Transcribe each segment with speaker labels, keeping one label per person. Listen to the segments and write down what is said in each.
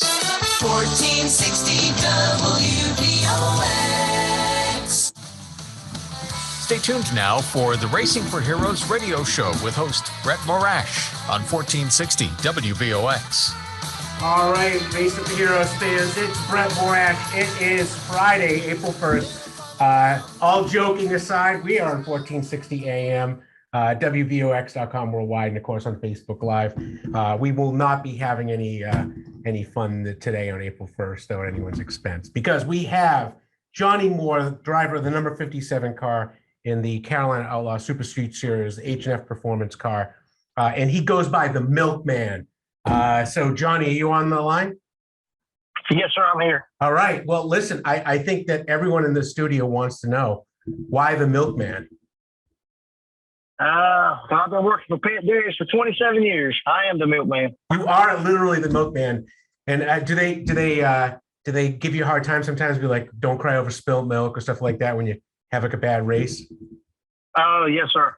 Speaker 1: 1460 WVOX.
Speaker 2: Stay tuned now for the Racing for Heroes radio show with host Brett Morash on 1460 WVOX.
Speaker 3: All right, Racing for Heroes fans, it's Brett Morash. It is Friday, April 1st. All joking aside, we are on 1460 AM, WVOX.com worldwide, and of course on Facebook Live. We will not be having any fun today on April 1st, though, at anyone's expense, because we have Johnny Moore, driver of the number 57 car in the Carolina Outlaw Super Street Series, H&F Performance car, and he goes by the Milkman. So, Johnny, are you on the line?
Speaker 4: Yes, sir, I'm here.
Speaker 3: All right. Well, listen, I think that everyone in the studio wants to know, why the Milkman?
Speaker 4: I've been working for Pet Dairies for 27 years. I am the Milkman.
Speaker 3: You are literally the Milkman. And do they give you a hard time sometimes? Be like, don't cry over spilled milk or stuff like that when you have like a bad race?
Speaker 4: Oh, yes, sir.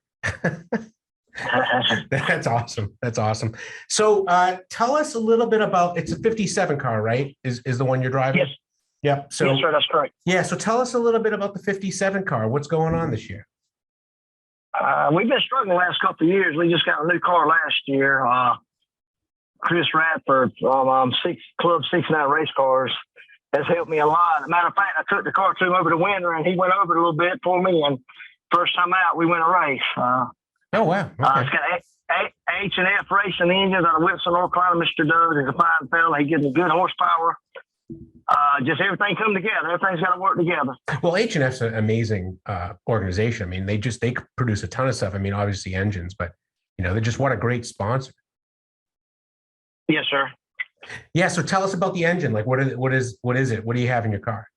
Speaker 3: That's awesome. That's awesome. So tell us a little bit about, it's a 57 car, right? Is the one you're driving?
Speaker 4: Yes.
Speaker 3: Yep. So,
Speaker 4: yes, sir, that's correct.
Speaker 3: Yeah. So tell us a little bit about the 57 car. What's going on this year?
Speaker 4: We've been struggling the last couple of years. We just got a new car last year. Chris Radford from Club 69 Race Cars has helped me a lot. Matter of fact, I took the car to him over the winter, and he went over it a little bit for me. And first time out, we went a race.
Speaker 3: Oh, wow. Okay.
Speaker 4: It's got H&F racing engines out of Wilson, North Carolina. Mr. Doug is a fine fella. He gives me good horsepower. Just everything come together. Everything's got to work together.
Speaker 3: Well, H&F's an amazing organization. I mean, they produce a ton of stuff. I mean, obviously engines, but they're just, what a great sponsor.
Speaker 4: Yes, sir.
Speaker 3: Yeah. So tell us about the engine. Like, what is it? What do you have in your car?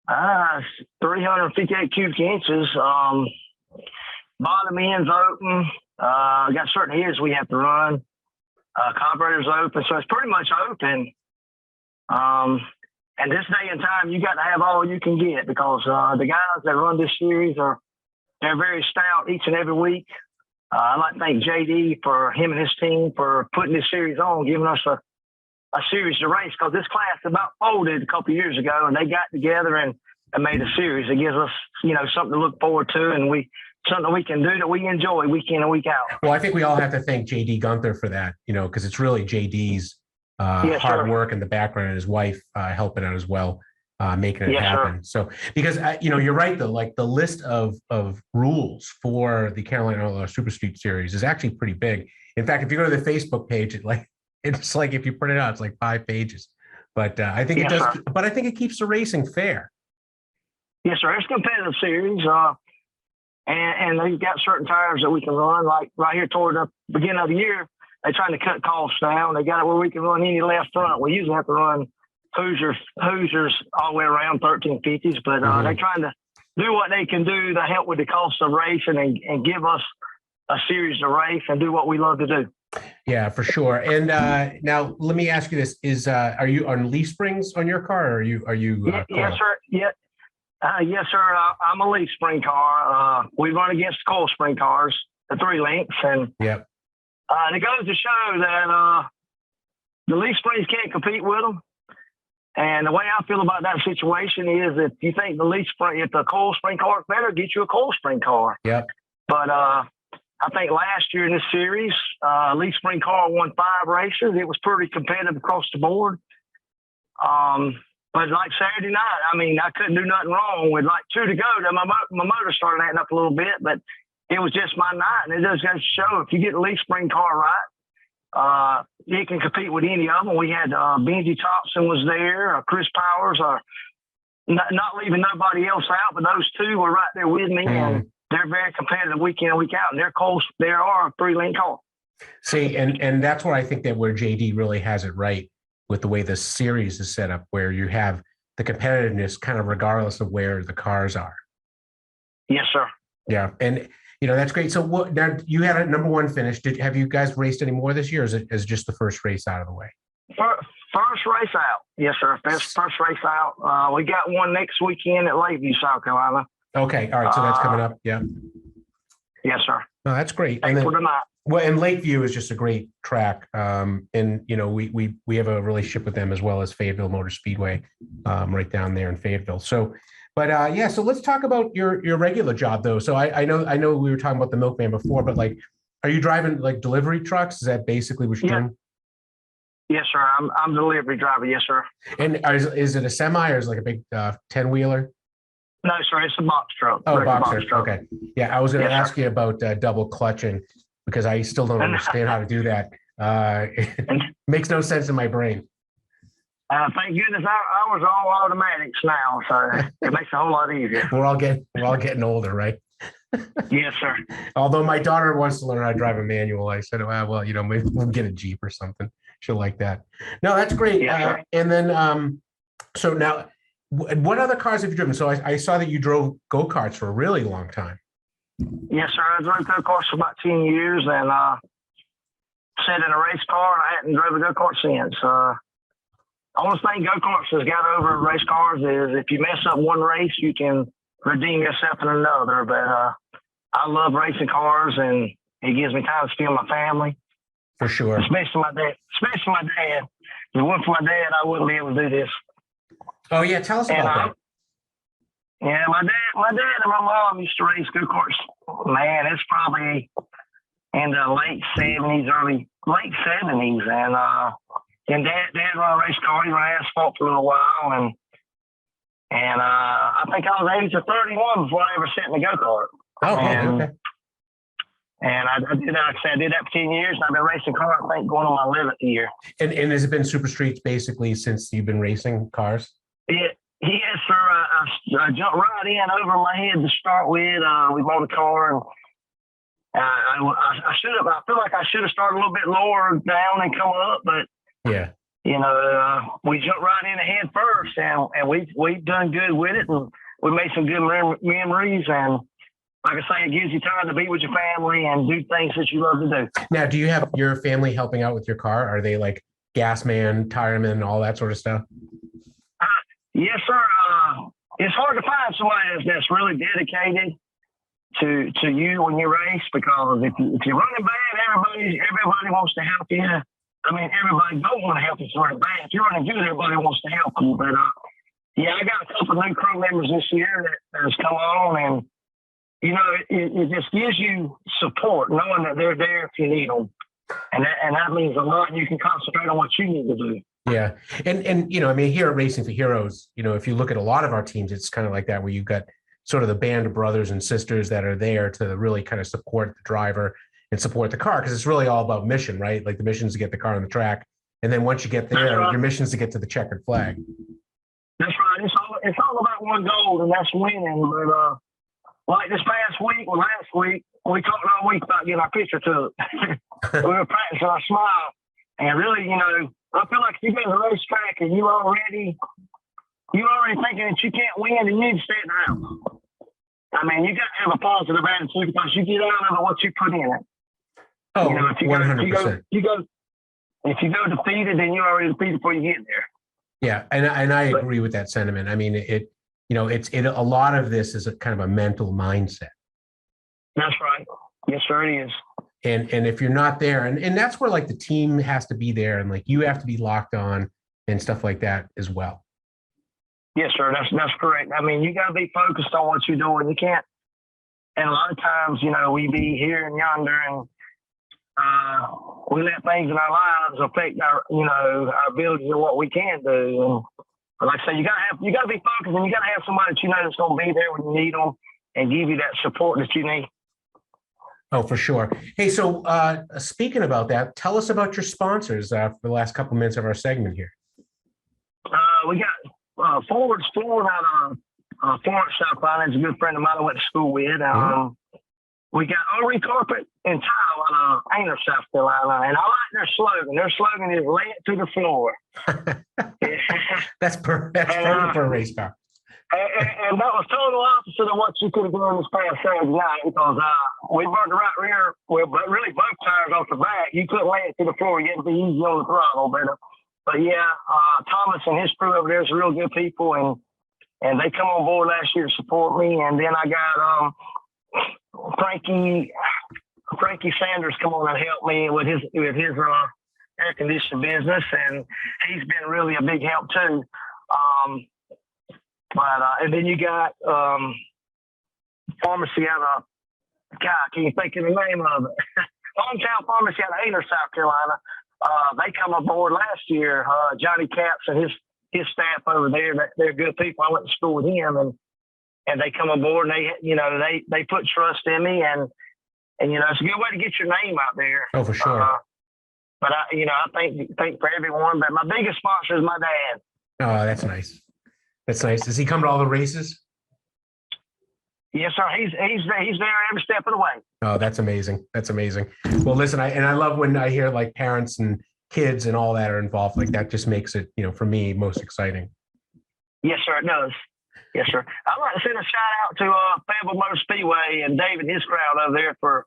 Speaker 4: 358 cubic inches. Bottom end's open. Got certain heads we have to run. Carburetor's open, so it's pretty much open. And this day and time, you got to have all you can get, because the guys that run this series they're very stout each and every week. I'd like to thank JD for him and his team for putting this series on, giving us a series to race, because this class about folded a couple of years ago, and they got together and made a series. It gives us, something to look forward to, and something we can do that we enjoy week in and week out.
Speaker 3: Well, I think we all have to thank JD Gunther for that, because it's really JD's hard work in the background, and his wife helping out as well, making it happen. Sir. So, because you're right though, like the list of rules for the Carolina Outlaw Super Street Series is actually pretty big. In fact, if you go to the Facebook page, it's like if you print it out, it's like 5 pages. But I think it does. Sir. But I think it keeps the racing fair.
Speaker 4: Yes, sir. It's a competitive series. And they've got certain tires that we can run, like right here toward the beginning of the year, they're trying to cut costs down. They got it where we can run any left front. We usually have to run Hoosiers all the way around 1350s, but they're trying to do what they can do to help with the cost of racing and give us a series to race and do what we love to do.
Speaker 3: Yeah, for sure. And now let me ask you this: are you on leaf springs on your car, or are you?
Speaker 4: Yes, sir. Yeah. Yes, sir. I'm a leaf spring car. We run against coil spring cars, the 3 lengths, and it goes to show that the leaf springs can't compete with them. And the way I feel about that situation is, if you think if the coil spring car is better, get you a coil spring car.
Speaker 3: Yep.
Speaker 4: But I think last year in this series, leaf spring car won 5 races. It was pretty competitive across the board. But like Saturday night, I couldn't do nothing wrong with 2 to go. My motor started acting up a little bit, but it was just my night. And it does go to show, if you get the leaf spring car right, it can compete with any of them. We had Benji Thompson was there, Chris Powers, not leaving nobody else out, but those 2 were right there with me, and they're very competitive week in and week out, and they're close. They are a 3-lane car.
Speaker 3: See, and that's where I think that where JD really has it right, with the way the series is set up, where you have the competitiveness kind of regardless of where the cars are.
Speaker 4: Yes, sir.
Speaker 3: Yeah. And, that's great. So now you had a number 1 finish. Have you guys raced any more this year, or is it just the first race out of the way?
Speaker 4: First race out. Yes, sir. First race out. We got one next weekend at Lakeview, South Carolina.
Speaker 3: Okay. All right. So that's coming up. Yeah.
Speaker 4: Yes, sir.
Speaker 3: No, that's great. And
Speaker 4: April
Speaker 3: then,
Speaker 4: the 9th.
Speaker 3: well, and Lakeview is just a great track. And you know, we have a relationship with them as well as Fayetteville Motor Speedway, right down there in Fayetteville. So, but yeah, so let's talk about your regular job though. So I know we were talking about the milkman before, but like, are you driving like delivery trucks? Is that basically what you're doing?
Speaker 4: Yes, sir. I'm delivery driver. Yes, sir.
Speaker 3: And is it a semi or is it like a big 10-wheeler?
Speaker 4: No, sir. It's a box truck.
Speaker 3: Oh,
Speaker 4: Regular
Speaker 3: boxer.
Speaker 4: truck.
Speaker 3: Okay. Yeah, I was going to
Speaker 4: Yes,
Speaker 3: ask you about double clutching because I still don't understand how to do that. It makes no sense in my brain.
Speaker 4: Thank goodness ours are all automatics now, so it makes it a whole lot easier.
Speaker 3: We're all getting older, right?
Speaker 4: Yes, sir.
Speaker 3: Although my daughter wants to learn how to drive a manual, I said, well, you know, maybe we'll get a Jeep or something. She'll like that. No, that's great.
Speaker 4: Yes, sir.
Speaker 3: And then, so now, what other cars have you driven? So I saw that you drove go-karts for a really long time.
Speaker 4: Yes, sir. I drove go-karts for about 10 years and sat in a race car, and I hadn't driven a go-kart since. Only thing go-karts has got over race cars is if you mess up one race, you can redeem yourself in another. But I love racing cars, and it gives me time to spend with my family.
Speaker 3: For sure.
Speaker 4: Especially my dad. If it wasn't for my dad, I wouldn't be able to do this.
Speaker 3: Oh yeah, tell us about that.
Speaker 4: Yeah, my dad and my mom used to race go-karts. Man, it's probably in the late 70s, late 70s. And dad run a race car. He ran asphalt for a little while. And I think I was age of 31 before I ever sat in a go-kart.
Speaker 3: Oh, okay.
Speaker 4: And I did that. Like I said, I did that for 10 years, and I've been racing cars, I think, going on my 11th year.
Speaker 3: And has it been super streets basically since you've been racing cars?
Speaker 4: Yes, sir. I jumped right in over my head to start with. We bought a car, and I should have. I feel like I should have started a little bit lower down and come up, but
Speaker 3: yeah,
Speaker 4: you know, we jumped right in ahead first, and we've done good with it, and we made some good memories. And like I say, it gives you time to be with your family and do things that you love to do.
Speaker 3: Now, do you have your family helping out with your car? Are they like gas man, tire man, all that sort of stuff?
Speaker 4: Yes, sir. It's hard to find somebody that's really dedicated to you when you race, because if you're running bad, everybody wants to help you. I mean, everybody don't want to help you if you're running bad. If you're running good, everybody wants to help you. But yeah, I got a couple of new crew members this year that has come on, and you know, it just gives you support knowing that they're there if you need them, and that means a lot. You can concentrate on what you need to do.
Speaker 3: Yeah. And, you know, I mean, here at Racing for Heroes, you know, if you look at a lot of our teams, it's kind of like that, where you've got sort of the band of brothers and sisters that are there to really kind of support the driver and support the car. Cause it's really all about mission, right? Like the mission is to get the car on the track. And then once you get there, your mission is to get to the checkered flag.
Speaker 4: That's right. It's all about one goal, and that's winning. But, like this past week or last week, we talked all week about getting our picture took. We were practicing our smile. And really, you know, I feel like if you go to the racetrack and you already thinking that you can't win, and you need to stay down. I mean, you got to have a positive attitude, because you get out of what you put in it.
Speaker 3: Oh,
Speaker 4: you know, if
Speaker 3: 100%.
Speaker 4: If you go defeated, then you're already defeated before you get there.
Speaker 3: Yeah, and I agree with that sentiment. I mean, a lot of this is a kind of a mental mindset.
Speaker 4: That's right. Yes, sir, it is.
Speaker 3: And if you're not there, and that's where like the team has to be there, and like you have to be locked on and stuff like that as well.
Speaker 4: Yes, sir. That's correct. I mean, you got to be focused on what you're doing. You can't. And a lot of times, you know, we be here and yonder, and we let things in our lives affect our abilities of what we can do. And like I say, you got to be focused, and you got to have somebody that you know that's going to be there when you need them and give you that support that you need.
Speaker 3: Oh, for sure. Hey, so speaking about that, tell us about your sponsors for the last couple minutes of our segment here.
Speaker 4: We got Forward's Flooring out of Florence, South Carolina. It's a good friend of mine I went to school with. We got O-Ring Carpet and Tile out of Ainer, South Carolina. And I like their slogan. Their slogan is "Lay it to the floor."
Speaker 3: That's perfect for a race car.
Speaker 4: And that was total opposite of what you could have done this past Saturday night, because we burned the right rear, but really both tires off the back. You couldn't lay it to the floor. You had to be easy on the throttle. But yeah, Thomas and his crew over there is real good people, and they come on board last year to support me. And then I got Frankie Sanders come on and help me with his air conditioning business, and he's been really a big help too. And then you got pharmacy out of, God, can you think of the name of it? Hometown Pharmacy out of Hayner, South Carolina. They come aboard last year. Johnny Capps and his staff over there, they're good people. I went to school with him, and they come aboard, and they put trust in me, and it's a good way to get your name out there.
Speaker 3: Oh, for sure.
Speaker 4: But I think for everyone, but my biggest sponsor is my dad.
Speaker 3: Oh, that's nice. That's nice. Does he come to all the races?
Speaker 4: Yes, sir. He's there every step of the way.
Speaker 3: Oh, that's amazing. That's amazing. Well, listen, I love when I hear like parents and kids and all that are involved. Like that just makes it, for me, most exciting.
Speaker 4: Yes, sir. It does. Yes, sir. I'd like to send a shout out to Fayetteville Motor Speedway and Dave and his crowd over there for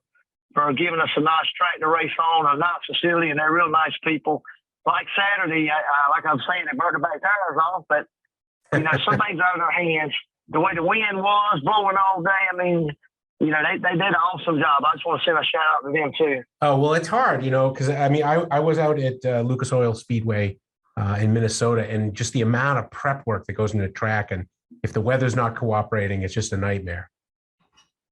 Speaker 4: giving us a nice track to race on, a nice facility, and they're real nice people. Like Saturday, like I'm saying, they burned the back tires off, but some things out of their hands. The way the wind was blowing all day, I mean, they did an awesome job. I just want to send a shout out to them too. Oh,
Speaker 3: well, it's hard, because I was out at Lucas Oil Speedway in Minnesota, and just the amount of prep work that goes into the track, and if the weather's not cooperating, it's just a nightmare.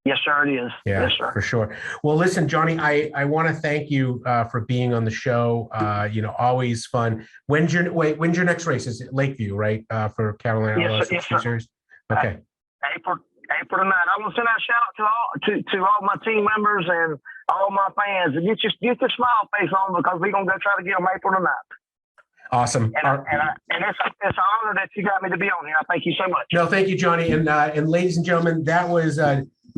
Speaker 4: Yes, sir, it is.
Speaker 3: Yeah,
Speaker 4: yes, sir.
Speaker 3: For sure. Well, listen, Johnny, I want to thank you for being on the show. Always fun. When's your next race? Is it Lakeview, right? For Carolina Outlaw Super Street Series? Okay.
Speaker 4: April the 9th. I want to send out a shout out to all my team members and all my fans. And get your smile face on, because we're gonna go try to get them April the 9th.
Speaker 3: Awesome.
Speaker 4: And it's an honor that you got me to be on here. I thank you so much.
Speaker 3: No, thank you, Johnny. And ladies and gentlemen, that was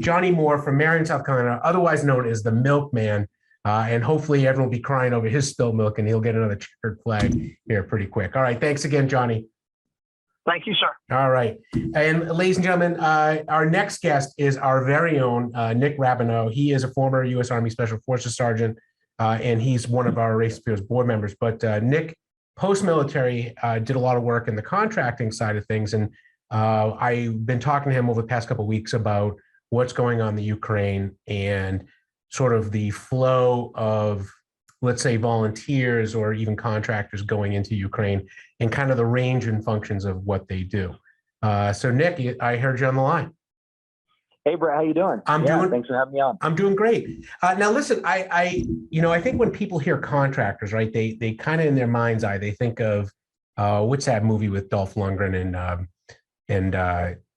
Speaker 3: Johnny Moore from Marion, South Carolina, otherwise known as the Milkman. And hopefully everyone will be crying over his spilled milk, and he'll get another checkered flag here pretty quick. All right. Thanks again, Johnny.
Speaker 4: Thank you, sir.
Speaker 3: All right. And ladies and gentlemen, our next guest is our very own Nick Rabenau. He is a former U.S. Army Special Forces Sergeant, and he's one of our Race Appeals board members. But Nick, post-military, did a lot of work in the contracting side of things. And I've been talking to him over the past couple of weeks about what's going on in the Ukraine and sort of the flow of, let's say, volunteers or even contractors going into Ukraine, and kind of the range and functions of what they do. So Nick, I heard you on the line.
Speaker 5: Hey, Brett, how you doing? Thanks for having me on.
Speaker 3: I'm doing great. Now, listen, I think when people hear contractors, right, they kind of in their mind's eye, they think of what's that movie with Dolph Lundgren and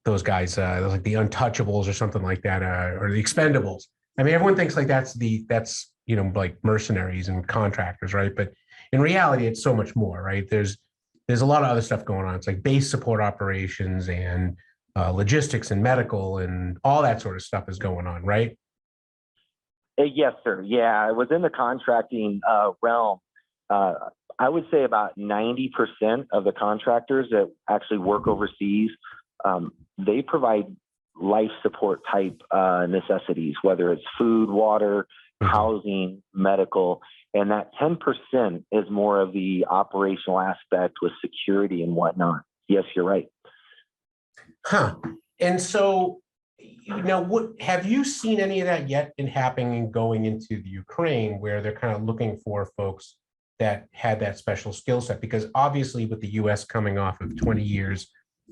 Speaker 3: those guys, like the Untouchables or something like that, or the Expendables. I mean, everyone thinks like that's like mercenaries and contractors, right? But in reality, it's so much more, right? There's a lot of other stuff going on. It's like base support operations and logistics and medical and all that sort of stuff is going on, right?
Speaker 5: Yes, sir. Yeah, within the contracting realm, I would say about 90% of the contractors that actually work overseas, they provide life support type necessities, whether it's food, water, housing, medical, and that 10% is more of the operational aspect with security and whatnot. Yes, you're right.
Speaker 3: Huh. And so, what have you seen any of that yet in happening going into the Ukraine, where they're kind of looking for folks that had that special skill set? Because obviously with the US coming off of 20 years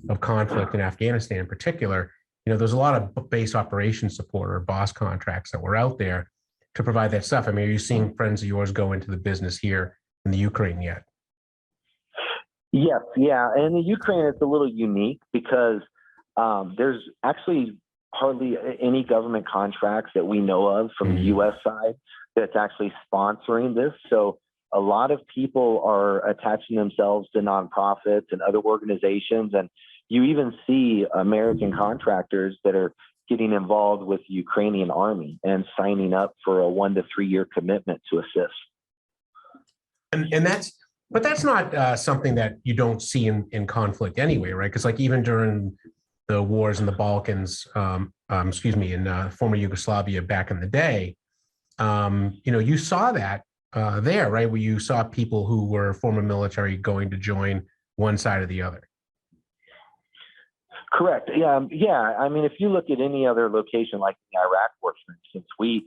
Speaker 3: of conflict in Afghanistan in particular, there's a lot of base operations support or BOSS contracts that were out there to provide that stuff. I mean, are you seeing friends of yours go into the business here in the Ukraine yet?
Speaker 5: Yes, yeah. And in the Ukraine, it's a little unique because there's actually hardly any government contracts that we know of from the U.S. side that's actually sponsoring this. So a lot of people are attaching themselves to nonprofits and other organizations. And you even see American contractors that are getting involved with the Ukrainian army and signing up for a 1 to 3 year commitment to assist.
Speaker 3: And that's not something that you don't see in conflict anyway, right? Because like even during the wars in the Balkans, in former Yugoslavia back in the day, you saw that there, right? Where you saw people who were former military going to join one side or the other.
Speaker 5: Correct. Yeah. Yeah. I mean, if you look at any other location like the Iraq War, for instance, we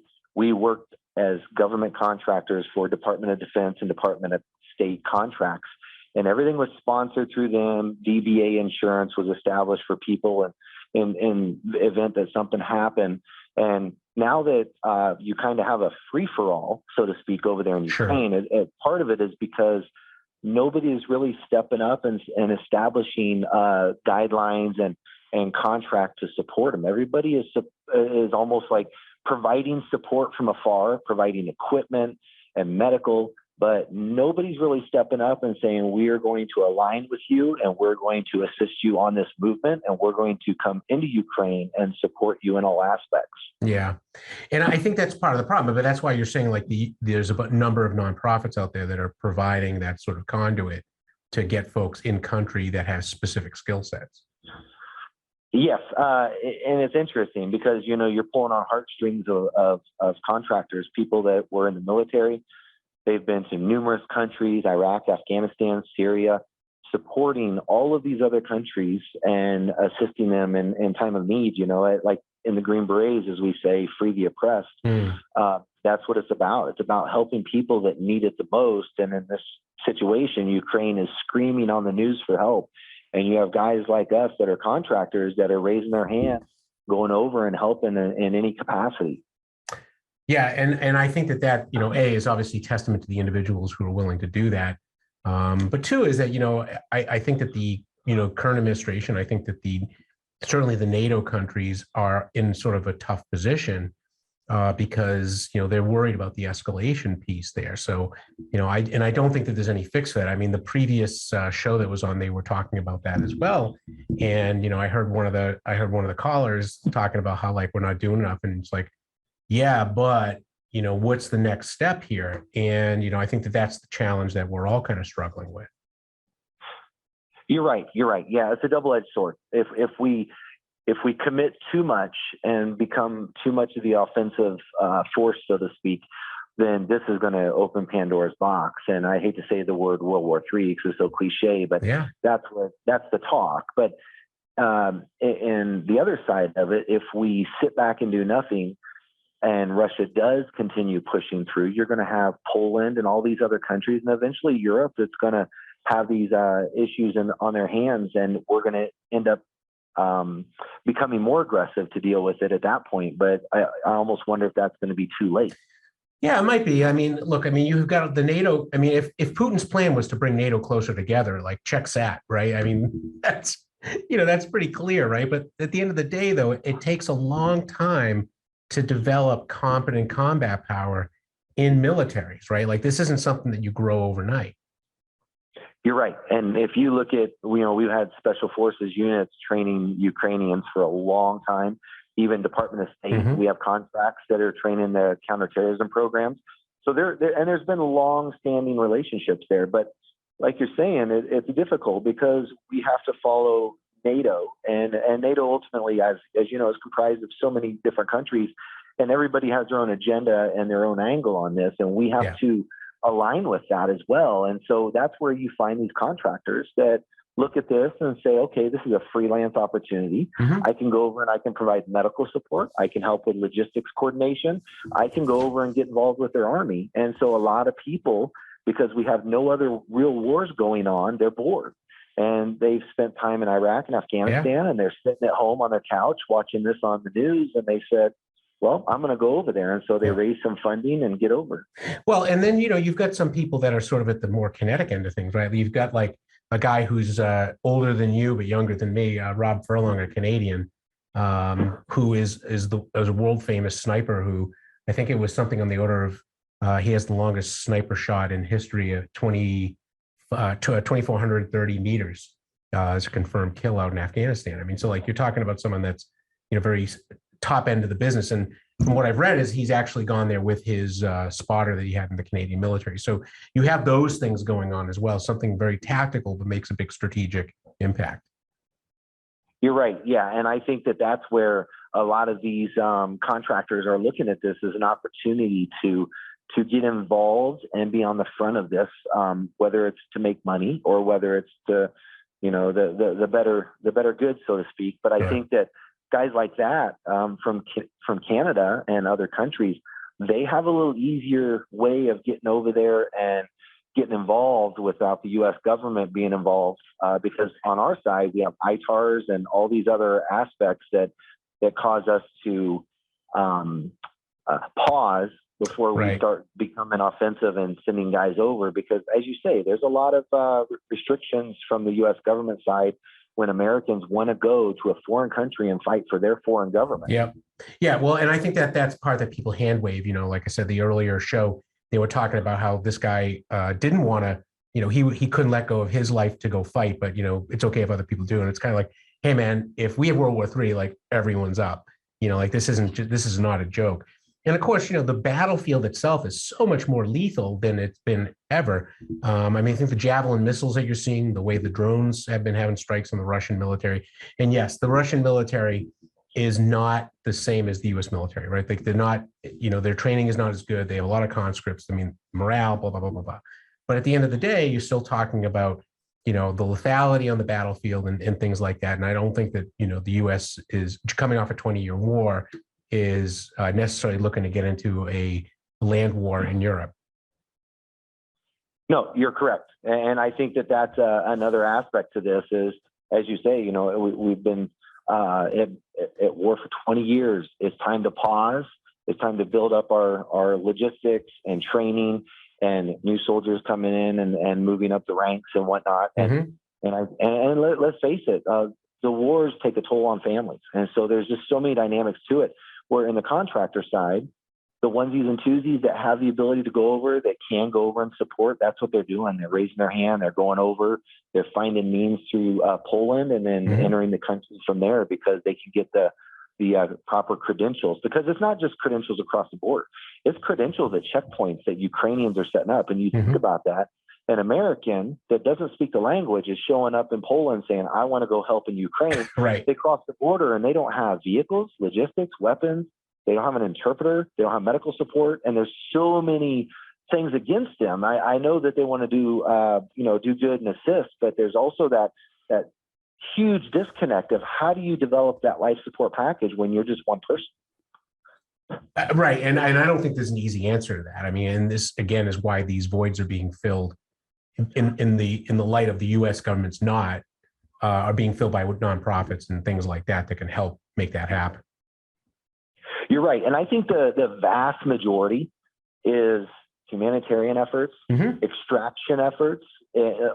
Speaker 5: worked as government contractors for Department of Defense and Department of State contracts, and everything was sponsored through them. DBA insurance was established for people, and in the event that something happened. And now that you kind of have a free for all, so to speak, over there in Ukraine, part of it is because nobody is really stepping up and establishing guidelines and contract to support them. Everybody is almost like providing support from afar, providing equipment and medical, but nobody's really stepping up and saying, we are going to align with you and we're going to assist you on this movement and we're going to come into Ukraine and support you in all aspects.
Speaker 3: Yeah. And I think that's part of the problem, but that's why you're saying like there's a number of nonprofits out there that are providing that sort of conduit to get folks in country that has specific skill sets.
Speaker 5: Yes, and it's interesting because, you know, you're pulling on heartstrings of contractors, people that were in the military. They've been to numerous countries, Iraq, Afghanistan, Syria, supporting all of these other countries and assisting them in time of need, you know, like in the Green Berets, as we say, free the oppressed. That's what it's about. It's about helping people that need it the most. And in this situation, Ukraine is screaming on the news for help. And you have guys like us that are contractors that are raising their hands, going over and helping in any capacity.
Speaker 3: Yeah, and I think that you know, A, is obviously testament to the individuals who are willing to do that. But two is that, you know, I think that the, you know, current administration, I think that certainly the NATO countries are in sort of a tough position because, you know, they're worried about the escalation piece there. So, you know, I don't think that there's any fix for that. I mean, the previous show that was on, they were talking about that as well. And, you know, I heard one of the callers talking about how like we're not doing enough, and it's like, yeah, but, you know, what's the next step here? And, you know, I think that that's the challenge that we're all kind of struggling with.
Speaker 5: You're right. Yeah, it's a double-edged sword. If we commit too much and become too much of the offensive force, so to speak, then this is going to open Pandora's box. And I hate to say the word World War III because it's so cliche, but
Speaker 3: yeah,
Speaker 5: that's the talk. But and the other side of it, if we sit back and do nothing, and Russia does continue pushing through, you're going to have Poland and all these other countries, and eventually Europe that's going to have these issues on their hands, and we're going to end up becoming more aggressive to deal with it at that point. But I almost wonder if that's going to be too late.
Speaker 3: Yeah, it might be. I mean, look, I mean, you've got the NATO. I mean, if Putin's plan was to bring NATO closer together, like check sat, right? I mean, that's, you know, that's pretty clear, right? But at the end of the day, though, it takes a long time to develop competent combat power in militaries, right? Like this isn't something that you grow overnight.
Speaker 5: You're right. And if you look at, you know, we've had special forces units training Ukrainians for a long time, even Department of State. We have contracts that are training the counterterrorism programs. So and there's been long-standing relationships there. But like you're saying, it's difficult because we have to follow NATO, and NATO ultimately, as you know, is comprised of so many different countries, and everybody has their own agenda and their own angle on this, and we have to align with that as well. And so that's where you find these contractors that look at this and say, okay, this is a freelance opportunity. I can go over and I can provide medical support. I can help with logistics coordination. I can go over and get involved with their army. And so a lot of people, because we have no other real wars going on, they're bored. And they've spent time in Iraq and Afghanistan, and they're sitting at home on their couch watching this on the news. And they said, well, I'm going to go over there. And so they raise some funding and get over.
Speaker 3: Well, and then, you know, you've got some people that are sort of at the more kinetic end of things, right? You've got like a guy who's older than you, but younger than me, Rob Furlong, a Canadian, who is a world famous sniper who I think it was something on the order of, he has the longest sniper shot in history of 2,430 meters as a confirmed kill out in Afghanistan. I mean, so like you're talking about someone that's, you know, very top end of the business. And from what I've read is he's actually gone there with his spotter that he had in the Canadian military. So you have those things going on as well, something very tactical, but makes a big strategic impact.
Speaker 5: You're right. Yeah. And I think that that's where a lot of these contractors are looking at this as an opportunity to get involved and be on the front of this, whether it's to make money or whether it's to the better good, so to speak. But I think that guys like that from Canada and other countries, they have a little easier way of getting over there and getting involved without the U.S. government being involved, because on our side we have ITARs and all these other aspects that cause us to pause before we start becoming offensive and sending guys over. Because, as you say, there's a lot of restrictions from the U.S. government side when Americans want to go to a foreign country and fight for their foreign government.
Speaker 3: Yep. Yeah. Well, and I think that's part that people hand wave. Like I said, the earlier show, they were talking about how this guy didn't want to, he couldn't let go of his life to go fight, but it's okay if other people do. And it's kind of like, hey man, if we have World War III, like everyone's up. This is not a joke. And of course, the battlefield itself is so much more lethal than it's been ever. I think the Javelin missiles that you're seeing, the way the drones have been having strikes on the Russian military. And yes, the Russian military is not the same as the U.S. military, right? They're not, their training is not as good. They have a lot of conscripts. Morale, blah, blah, blah, blah, blah. But at the end of the day, you're still talking about, the lethality on the battlefield and things like that. And I don't think that, the U.S. is coming off a 20-year war is necessarily looking to get into a land war in Europe.
Speaker 5: No, you're correct. And I think that that's another aspect to this is, as you say, we've been at war for 20 years. It's time to pause. It's time to build up our logistics and training and new soldiers coming in and moving up the ranks and whatnot. And let's face it, the wars take a toll on families. And so there's just so many dynamics to it. Where in the contractor side, the onesies and twosies that have the ability to go over, that can go over and support, that's what they're doing. They're raising their hand. They're going over. They're finding means through Poland and then entering the country from there because they can get the proper credentials. Because it's not just credentials across the board. It's credentials at checkpoints that Ukrainians are setting up. And you think about that. An American that doesn't speak the language is showing up in Poland saying, I want to go help in Ukraine.
Speaker 3: Right.
Speaker 5: They cross the border and they don't have vehicles, logistics, weapons. They don't have an interpreter. They don't have medical support. And there's so many things against them. I know that they want to do good and assist, but there's also that huge disconnect of how do you develop that life support package when you're just one person?
Speaker 3: Right. And I don't think there's an easy answer to that. And this, again, is why these voids are being filled in the light of the U.S. government's are being filled by nonprofits and things like that can help make that happen.
Speaker 5: You're right. And I think the vast majority is humanitarian efforts, extraction efforts,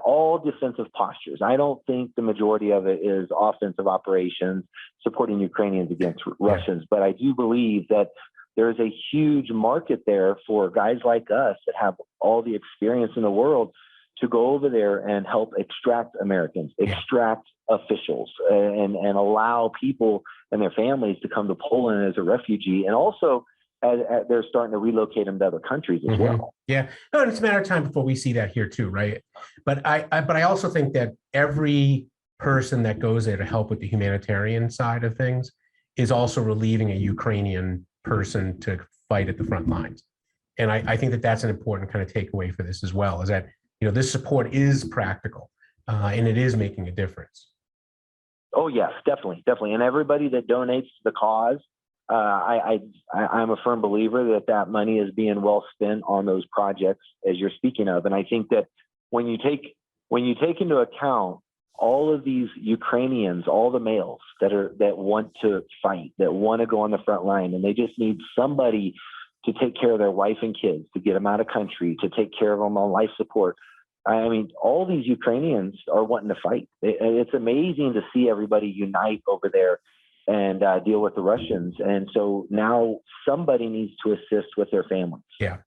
Speaker 5: all defensive postures. I don't think the majority of it is offensive operations supporting Ukrainians against Russians. But I do believe that there is a huge market there for guys like us that have all the experience in the world to go over there and help extract Americans, extract officials, and allow people and their families to come to Poland as a refugee. And also, they're starting to relocate them to other countries as well.
Speaker 3: Yeah, no, and it's a matter of time before we see that here too, right? But I also think that every person that goes there to help with the humanitarian side of things is also relieving a Ukrainian person to fight at the front lines. And I think that that's an important kind of takeaway for this as well, is that this support is practical and it is making a difference.
Speaker 5: Oh yes, definitely. And everybody that donates to the cause, I'm a firm believer that money is being well spent on those projects as you're speaking of. And I think that when you take into account all of these Ukrainians, all the males that want to fight, that want to go on the front line, and they just need somebody to take care of their wife and kids, to get them out of country, to take care of them on life support. All these Ukrainians are wanting to fight. It's amazing to see everybody unite over there and deal with the Russians. And so now somebody needs to assist with their families. Yeah.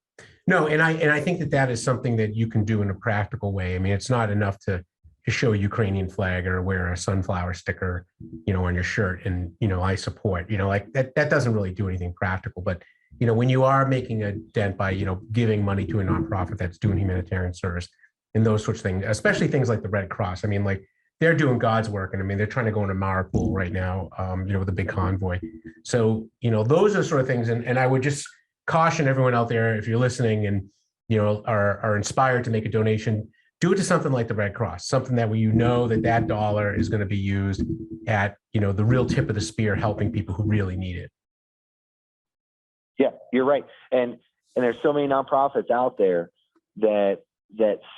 Speaker 3: No, and I think that is something that you can do in a practical way. It's not enough to show a Ukrainian flag or wear a sunflower sticker, on your shirt and, I support, like that doesn't really do anything practical. But, when you are making a dent by, giving money to a nonprofit that's doing humanitarian service and those sorts of things, especially things like the Red Cross, they're doing God's work. And they're trying to go into Mariupol right now, with a big convoy. So, those are sort of things. And I would just caution everyone out there, if you're listening and, are inspired to make a donation, do it to something like the Red Cross, something that where you know that that dollar is going to be used at, you know, the real tip of the spear, helping people who really need it.
Speaker 5: Yeah, you're right. And there's so many nonprofits out there that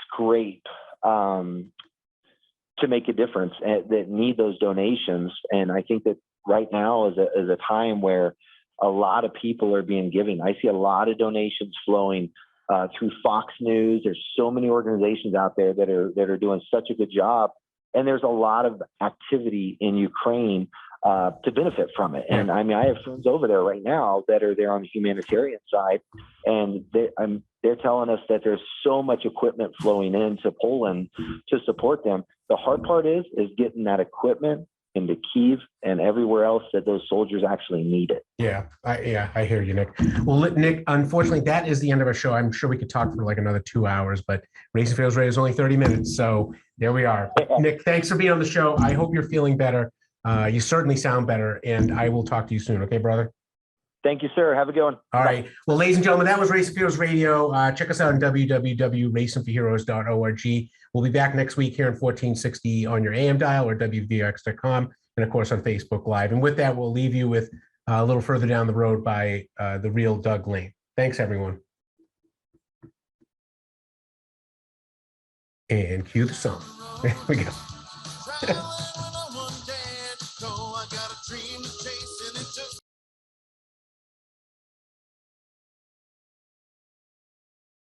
Speaker 5: scrape to make a difference and that need those donations. And I think that right now is a time where a lot of people are being giving. I see a lot of donations flowing through Fox News. There's so many organizations out there that are doing such a good job. And there's a lot of activity in Ukraine to benefit from it. And I mean, I have friends over there right now that are there on the humanitarian side, and they're telling us that there's so much equipment flowing into Poland to support them. The hard part is getting that equipment into Kyiv and everywhere else that those soldiers actually need it.
Speaker 3: Yeah, I hear you, Nick. Well, Nick, unfortunately, that is the end of our show. I'm sure we could talk for like another 2 hours, but Racing for Heroes Radio is only 30 minutes, so there we are. Nick, thanks for being on the show. I hope you're feeling better. You certainly sound better, and I will talk to you soon. Okay, brother?
Speaker 5: Thank you, sir. Have a good one.
Speaker 3: All right. Well, ladies and gentlemen, that was Racing for Heroes Radio. Check us out on www.racingforheroes.org. We'll be back next week here in 1460 on your AM dial or WVX.com, and of course on Facebook Live. And with that, we'll leave you with a little further down the road by the real Doug Lane. Thanks, everyone. And cue the song. There we go.